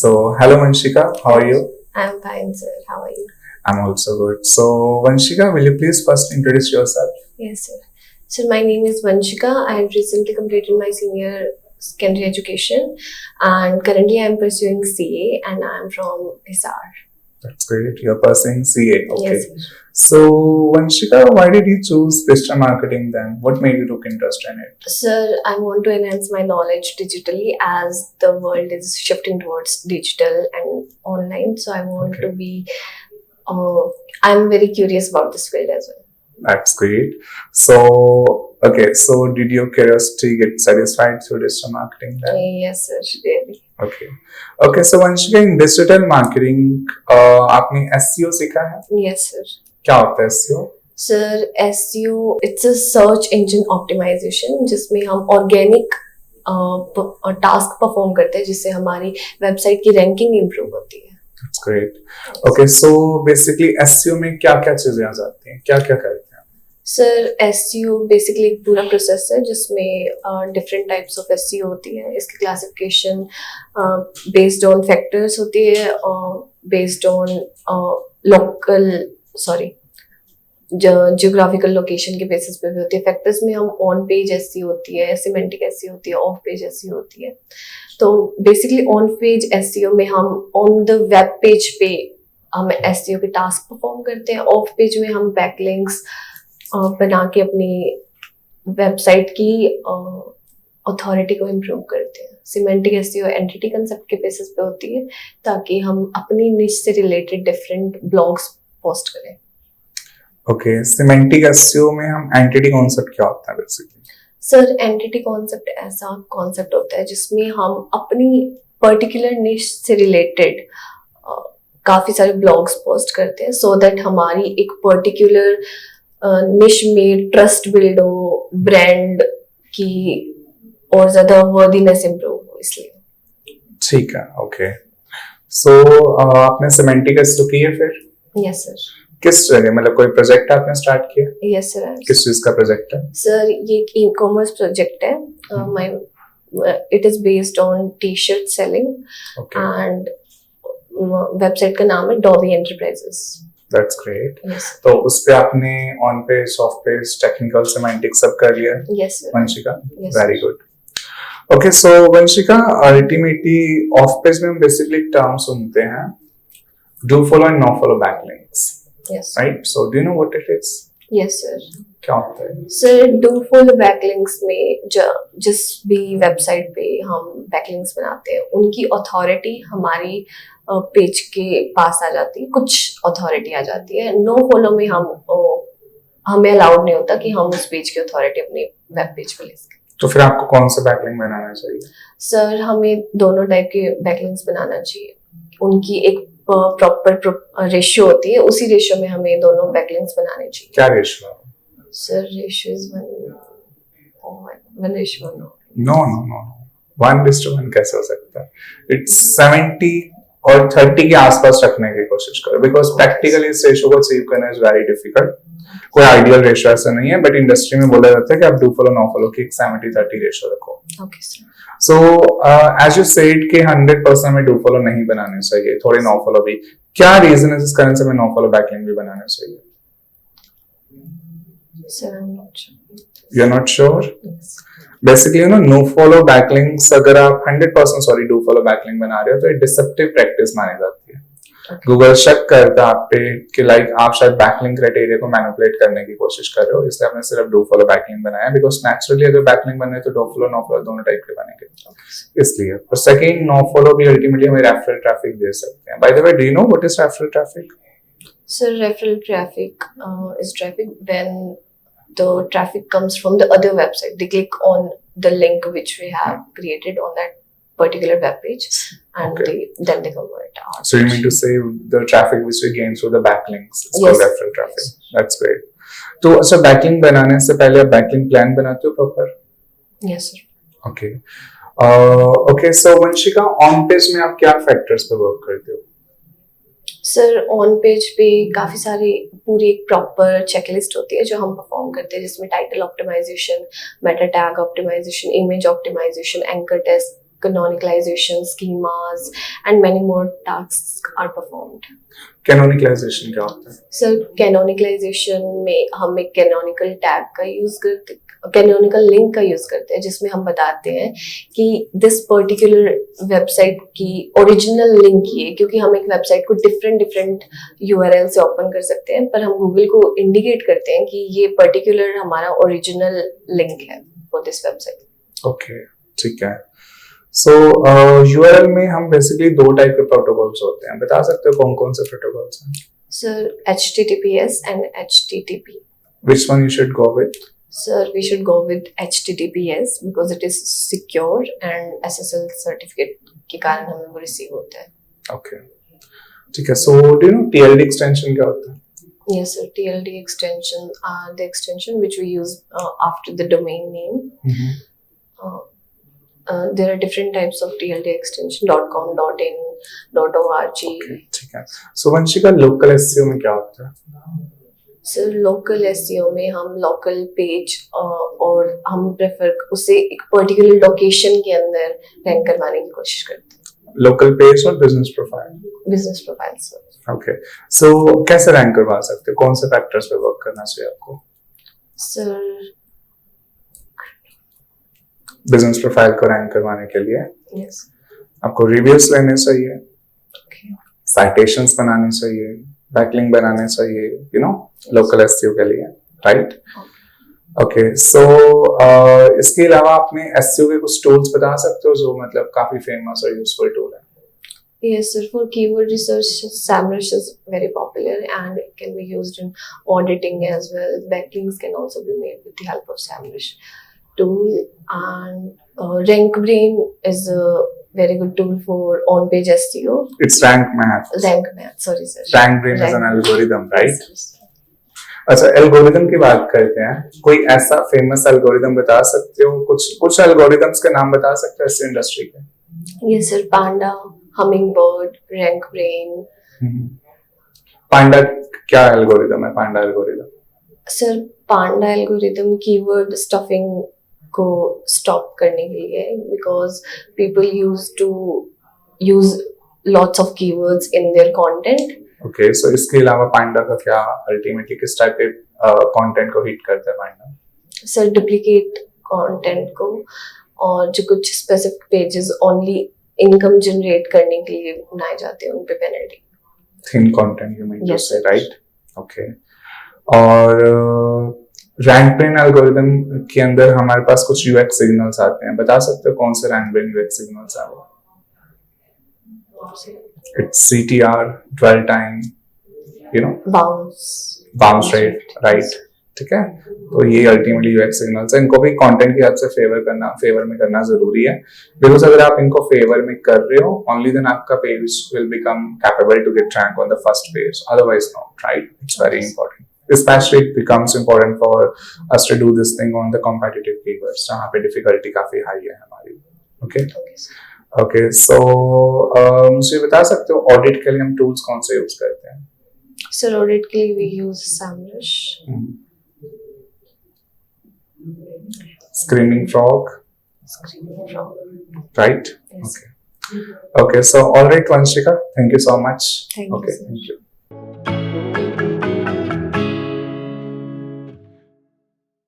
Hello Vanshika, how are you? I'm fine, sir. How are you? I'm also good. So, Vanshika, will you please first introduce yourself? Yes, sir. So my name is Vanshika. I have recently completed my senior secondary education, and currently I'm pursuing CA, and I'm from Hisar. That's great. You're pursuing CA. Okay. Yes, sir. So, Vanshika, why did you choose digital marketing then? What made you took interest in it? Sir, I want to enhance my knowledge digitally as the world is shifting towards digital and online. So I want Okay. to be. I'm very curious about this field as well. That's great. So did your curiosity get satisfied through digital marketing then? Yes, sir. Really. Okay. Okay, so Vanshika, in digital marketing, आपने SEO सीखा है? Yes, sir. क्या होता है SEO? Sir SEO it's a search engine optimization जिसमें हम organic task perform करते हैं जिससे हमारी वेबसाइट की रैंकिंग इंप्रूव होती है. That's great. Okay, so basically SEO में क्या क्या चीजें आ जाती हैं, क्या क्या करते हैं? सर SEO बेसिकली एक पूरा प्रोसेस है जिसमें डिफरेंट टाइप्स ऑफ SEO होती है. इसकी क्लासिफिकेशन बेस्ड ऑन फैक्टर्स होती है और based on local sorry geographical location के बेसिस पे भी होती है. फैक्टर्स में हम ऑन पेज SEO होती है, सिमेंटिक SEO होती है, ऑफ पेज SEO होती है. तो बेसिकली ऑन पेज SEO में हम ऑन द वेब पेज पे हम SEO के टास्क परफॉर्म करते हैं. ऑफ पेज में हम बैकलिंक्स बना के अपनी वेबसाइट की अथॉरिटी को इम्प्रूव करते हैं. सिमेंटिक SEO एंटिटी कंसेप्ट के बेसिस पे होती है ताकि हम अपनी निश से रिलेटेड डिफरेंट ब्लॉग्स पोस्ट करें. ओके, सिमेंटिक SEO में हम एंटिटी कॉन्सेप्ट क्या होता है बेसिकली? सर एंटिटी कॉन्सेप्ट ऐसा कॉन्सेप्ट होता है जिसमें हम अपनी पर्टिकुलर निश से रिलेटेड काफी सारे ब्लॉग्स पोस्ट करते हैं सो दैट हमारी एक पर्टिकुलर निश में ट्रस्ट बिल्ड हो, ब्रांड की और ज्यादा वर्दीनेस इंप्रूव हो. इसलिए ठीक है. ओके, सो आपने सिमेंटिक SEO की है फिर? Yes sir. किस जगह, मतलब कोई प्रोजेक्ट आपने स्टार्ट किया? Yes sir. किस चीज का प्रोजेक्ट है? सर ये एक ई कॉमर्स प्रोजेक्ट है. My it is based on T shirt selling okay, and website का नाम है Dobby enterprises. That's great. Yes तो उस पे आपने on page, off page, technical, semantic सब कर लिया है yes sir. Vanshika? Yes, very good. Okay, so Vanshika, ultimately off page में हम बेसिकली टर्म सुनते हैं do follow and no follow backlinks, yes right? So do you know what it is? Yes sir. क्या होता है? सर डू फॉलो बैकलिंक्स में जिस भी वेबसाइट पे हम बैकलिंक्स बनाते हैं उनकी अथॉरिटी हमारी पेज के पास आ जाती है. कुछ अथॉरिटी आ जाती है. नो फॉलो में हमें अलाउड नहीं होता कि हम उस पेज की अथॉरिटी अपने वेब पेज पे ले सकें. तो फिर आपको कौन सा बैकलिंक बनाना चाहिए? सर हमें दोनों टाइप के बैकलिंक्स बनाना चाहिए. उनकी एक प्रॉपर रेशियो होती है. उसी रेशियो में हमें दोनों बैकलिंक्स बनाने चाहिए. क्या ratio? Sir ratio is 1:1. No no no, 1:1 कैसे हो सकता है? इट्स 70 और 30 के आसपास रखने की कोशिश करो, बिकॉज प्रैक्टिकली इस रेशियो को अचीव करना इज वेरी डिफिकल्ट. कोई आइडियल रेशियो ऐसा नहीं है, बट इंडस्ट्री में बोला जाता है कि आप डू फॉलो नो फॉलो की 70-30 रेशियो रखो. Okay sir. So as you said कि 100% में डू फॉलो नहीं बनाने चाहिए, थोड़े नो फॉलो भी. क्या रीजन है जिस कारण से हमें नो फॉलो बैकलिंक भी बनाने चाहिए? Sir I am not sure. You are not sure? Yes. Basically no follow backlinks, अगर आप 100% डू फॉलो बैकलिंक बना रहे हो तो ये डिसेप्टिव प्रैक्टिस मानी जाती है. गूगल शक करता है आप पे कि लाइक आप शायद बैकलिंक क्राइटेरिया को मैनिपुलेट करने की कोशिश कर रहे हो, इसलिए आपने सिर्फ डू फॉलो बैकलिंक बनाया. बिकॉज नेचुरली अगर बैकलिंक बने तो डू फॉलो नो फॉलो दोनों टाइप के बनेंगे, इसलिए. और सेकंड, नो फॉलो भी अल्टीमेटली हमें रेफरल ट्रैफिक दे सकते हैं. By the way, do you know what is referral traffic? Sir, referral traffic is traffic when the traffic comes from the other website. They click on the link which we have created on that particular web page, and Okay. then they convert. So you mean to say the traffic which we gain through the backlinks is called referral traffic? Yes. That's great. तो अच्छा, backlink बनाने से पहले आप backlink plan बनाते हो proper? Yes, sir. Okay. Okay, so Vanshika, on page में आप क्या फैक्टर्स पे वर्क करते हो? सर ऑन पेज पे काफी सारी पूरी एक प्रॉपर चेकलिस्ट होती है जो हम परफॉर्म करते हैं, जिसमें title optimization, meta tag optimization, image optimization, anchor text canonicalization, schemas, and many more tasks are performed. Canonicalization क्या होता है? सर कैनोनिकलाइजेशन में हम एक कैनोनिकल टैग का यूज करते, कैनोनिकल लिंक का यूज करते हैं, जिसमें हम बताते हैं कि दिस पर्टिकुलर वेबसाइट की ओरिजिनल लिंक ये, क्योंकि हम एक वेबसाइट को डिफरेंट यूआरएल से ओपन कर सकते हैं, पर हम गूगल को इंडिकेट करते हैं कि ये पर्टिकुलर हमारा ओरिजिनल लिंक है फॉर दिस वेबसाइट। ओके, ठीक है। सो यूआरएल में हम बेसिकली दो टाइप के प्रोटोकॉल्स होते हैं, बता सकते हो कौन कौन से प्रोटोकॉल्स हैं? Sir HTTPS and HTTP. Which one you should go with? Sir, we should go with HTTPS because it is secure and SSL certificate के कारण हमें वो रिसीव होता है। Okay, ठीक है। So do you know TLD extension क्या होता है? Yes, sir. TLD extension are the extension which we use after the domain name. There are different types of TLD extension: .com, .in, .org. Okay, ठीक है। So Vanshika, local SEO में क्या होता है? Sir local SEO में हम local page और हम प्रेफर उसे एक पर्टिकुलर लोकेशन के अंदर रैंक करवाने की कोशिश करते हैं। लोकल पेज और business profile? Business profile sir. Okay, so कैसे रैंक करवा सकते हो? कौन से फैक्टर्स पे वर्क करना चाहिए आपको? सर बिजनेस प्रोफाइल को रैंक करवाने के लिए यस, आपको रिव्यूज लेने चाहिए, ओके, साइटेशंस बनाने चाहिए, बैकलिंक बनाने चाहिए, यू नो, लोकल एसईओ के लिए, राइट? ओके, सो इसके अलावा आपने एसईओ के कुछ टूल्स बता सकते हो जो मतलब काफी फेमस और यूजफुल टूल है? yes sir, for keyword research SEMrush is very popular and it can be used in auditing as well. Backlinks can also be made with the help of SEMrush tool, and RankBrain is a very good tool for on-page SEO. It's rank math. Rank math, sorry sir. RankBrain is an algorithm, right? Yes, sir. अच्छा, algorithm की बात करते हैं। कोई ऐसा famous algorithm बता सकते हो? कुछ एल्गोरिदम्स के नाम बता सकते हो इस इंडस्ट्री के? Yes sir, Panda, Hummingbird, RankBrain. पांडा क्या एल्गोरिदम है? Panda algorithm sir Panda algorithm keyword stuffing को स्टॉप करने के लिए, because people use to use lots of keywords in their content. Okay, so इसके अलावा पांडा का क्या अल्टीमेटली किस टाइप के कंटेंट को हिट करता है पांडा? सर डुप्लीकेट कंटेंट को, और जो कुछ specific pages only income generate करने के लिए बनाए जाते हैं उन पे penalty. Thin content you mean to Yes, से, sir. राइट? ओके, और RankBrain एल्गोरिदम के अंदर हमारे पास कुछ यूएक्स सिग्नल्स आते हैं, बता सकते हो कौन से RankBrain यूएक्स सिग्नल्स हैं वो? It's CTR, dwell time, you know, bounce rate, right? ठीक है, तो ये अल्टीमेटली यूएक्स सिग्नल्स हैं। इनको भी कंटेंट की हद से फेवर में करना जरूरी है, बिकॉज अगर आप इनको फेवर में कर रहे हो ओनली देन आपका page will become capable to get rank on the first page, otherwise not, right? It's very important, especially it becomes important for us to do this thing on the competitive keywords जहाँ पे difficulty काफी high है हमारी। okay, okay, so मुझे बता सकते हो audit के लिए हम टूल्स कौन से यूज करते हैं? सर ऑडिट के लिए we use SEMrush, Screaming Frog, right? Yes. Okay, so all right Vanshika, thank you so much. Thank you, Okay, sir. thank you.